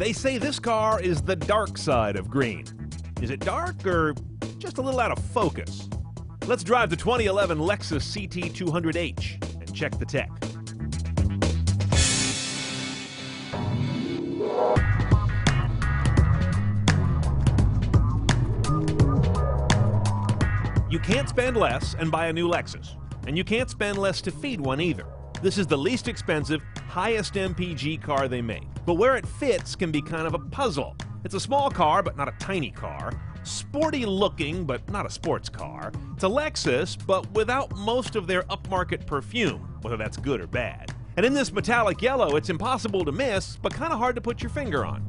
They say this car is the dark side of green. Is it dark or just a little out of focus? Let's drive the 2011 Lexus CT 200H and check the tech. You can't spend less and buy a new Lexus, and you can't spend less to feed one either. This is the least expensive, highest MPG car they make. But where it fits can be kind of a puzzle. It's a small car, but not a tiny car. Sporty looking, but not a sports car. It's a Lexus, but without most of their upmarket perfume, whether that's good or bad. And in this metallic yellow, it's impossible to miss, but kind of hard to put your finger on.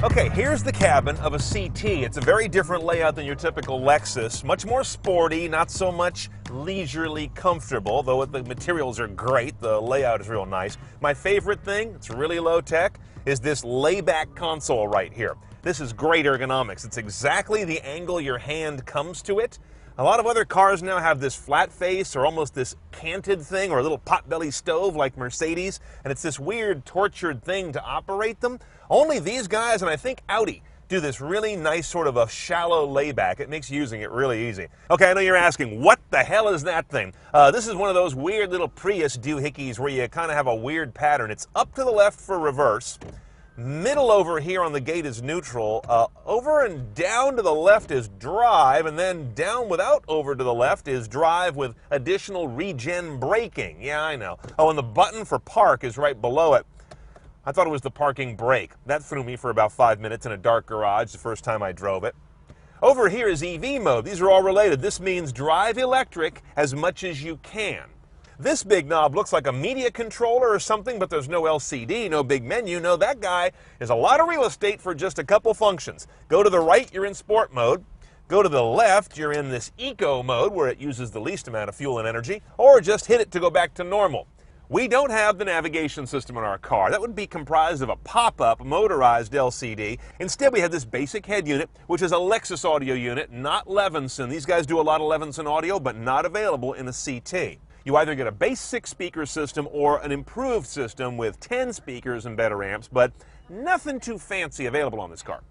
Okay, here's the cabin of a CT. It's a very different layout than your typical Lexus. Much more sporty, not so much leisurely comfortable, though the materials are great. The layout is real nice. My favorite thing, it's really low tech, is this layback console right here. This is great ergonomics. It's exactly the angle your hand comes to it. A lot of other cars now have this flat face or almost this canted thing or a little potbelly stove like Mercedes, and it's this weird tortured thing to operate them. Only these guys, and I think Audi, do this really nice sort of a shallow layback. It makes using it really easy. Okay, I know you're asking, what the hell is that thing? This is one of those weird little Prius doohickeys where you kind of have a weird pattern. It's up to the left for reverse. Middle over here on the gate is neutral. Over and down to the left is drive, and then down without over to the left is drive with additional regen braking. Yeah, I know. Oh, and the button for park is right below it. I thought it was the parking brake. That threw me for about 5 minutes in a dark garage the first time I drove it. Over here is EV mode. These are all related. This means drive electric as much as you can. This big knob looks like a media controller or something, but there's no LCD, no big menu. No, that guy is a lot of real estate for just a couple functions. Go to the right, you're in sport mode. Go to the left, you're in this eco mode where it uses the least amount of fuel and energy, or just hit it to go back to normal. We don't have the navigation system in our car. That would be comprised of a pop-up motorized LCD. Instead, we have this basic head unit, which is a Lexus audio unit, not Levinson. These guys do a lot of Levinson audio, but not available in a CT. You either get a base 6-speaker system or an improved system with 10 speakers and better amps, but nothing too fancy available on this car.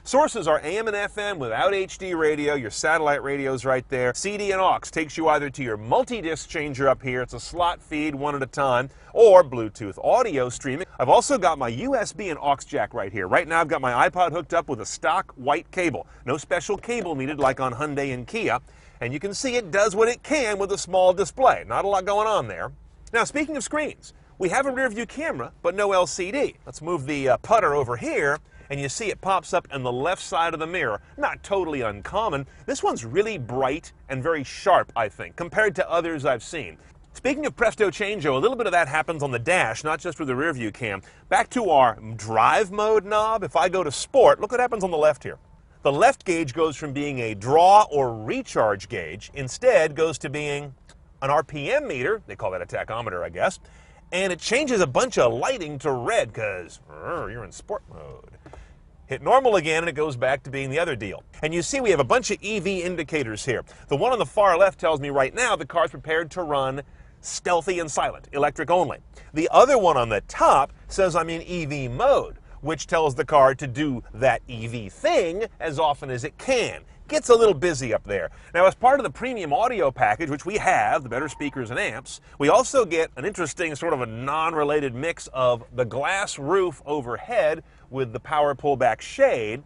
Sources are AM and FM without HD radio, your satellite radio's right there. CD and aux takes you either to your multi-disc changer up here, it's a slot feed one at a time, or Bluetooth audio streaming. I've also got my USB and aux jack right here. Right now I've got my iPod hooked up with a stock white cable. No special cable needed like on Hyundai and Kia. And you can see it does what it can with a small display. Not a lot going on there. Now, speaking of screens, we have a rear view camera, but no LCD. Let's move the putter over here, and you see it pops up on the left side of the mirror. Not totally uncommon. This one's really bright and very sharp, I think, compared to others I've seen. Speaking of Presto Changeo, a little bit of that happens on the dash, not just with the rear view cam. Back to our drive mode knob. If I go to sport, look what happens on the left here. The left gauge goes from being a draw or recharge gauge, instead goes to being an RPM meter, they call that a tachometer, I guess, and it changes a bunch of lighting to red because you're in sport mode. Hit normal again and it goes back to being the other deal. And you see we have a bunch of EV indicators here. The one on the far left tells me right now the car's prepared to run stealthy and silent, electric only. The other one on the top says I'm in EV mode, which tells the car to do that EV thing as often as it can. Gets a little busy up there. Now, as part of the premium audio package, which we have, the better speakers and amps, we also get an interesting sort of a non-related mix of the glass roof overhead with the power pullback shade,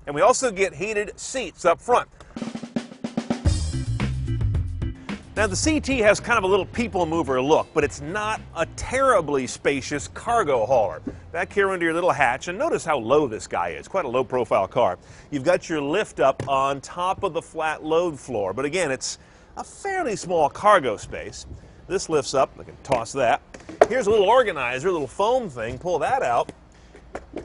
and we also get heated seats up front. Now, the CT has kind of a little people mover look, but it's not a terribly spacious cargo hauler. Back here under your little hatch, and notice how low this guy is, quite a low profile car. You've got your lift up on top of the flat load floor, but again, it's a fairly small cargo space. This lifts up, I can toss that. Here's a little organizer, a little foam thing, pull that out.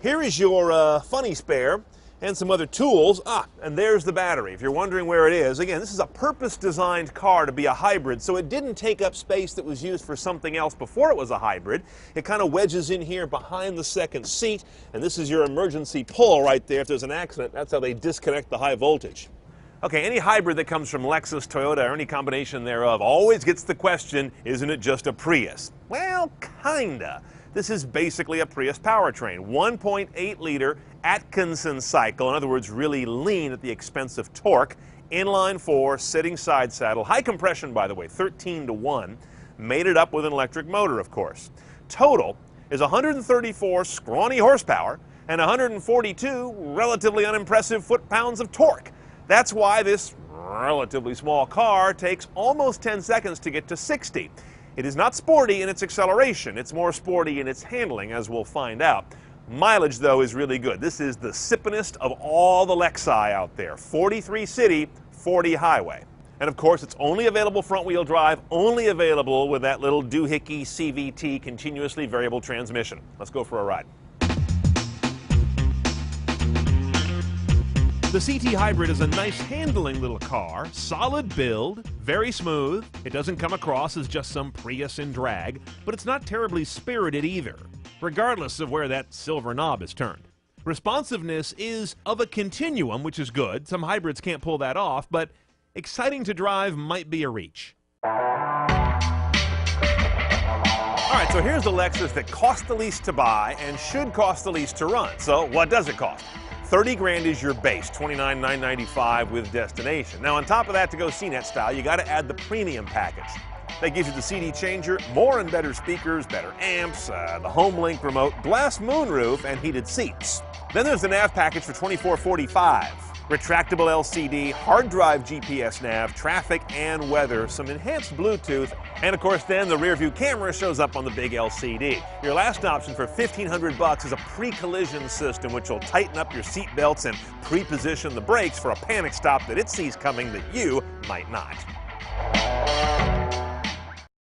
Here is your funny spare and some other tools. And there's the battery. If you're wondering where it is, again, this is a purpose-designed car to be a hybrid, so it didn't take up space that was used for something else before it was a hybrid. It kind of wedges in here behind the second seat, and this is your emergency pull right there. If there's an accident, that's how they disconnect the high voltage. Okay, any hybrid that comes from Lexus, Toyota, or any combination thereof always gets the question, isn't it just a Prius? Well, kinda. This is basically a Prius powertrain. 1.8 liter Atkinson cycle, in other words, really lean at the expense of torque. Inline 4, sitting side saddle, high compression by the way, 13-to-1. Made it up with an electric motor, of course. Total is 134 scrawny horsepower and 142 relatively unimpressive foot-pounds of torque. That's why this relatively small car takes almost 10 seconds to get to 60. It is not sporty in its acceleration, it's more sporty in its handling, as we'll find out. Mileage, though, is really good. This is the sippinest of all the Lexi out there. 43 city, 40 highway. And of course, it's only available front-wheel drive, only available with that little doohickey CVT continuously variable transmission. Let's go for a ride. The CT Hybrid is a nice handling little car, solid build, very smooth. It doesn't come across as just some Prius in drag, but it's not terribly spirited either, regardless of where that silver knob is turned. Responsiveness is of a continuum, which is good. Some hybrids can't pull that off, but exciting to drive might be a reach. All right, so here's the Lexus that cost the least to buy and should cost the least to run. So what does it cost? 30 grand is your base, $29,995 with destination. Now on top of that, to go CNET style, you gotta add the premium package. That gives you the CD changer, more and better speakers, better amps, the home link remote, glass moonroof, and heated seats. Then there's the nav package for $24,445. Retractable LCD, hard drive GPS nav, traffic and weather, some enhanced Bluetooth, and of course then the rear view camera shows up on the big LCD. Your last option for $1,500 is a pre-collision system which will tighten up your seat belts and pre-position the brakes for a panic stop that it sees coming that you might not.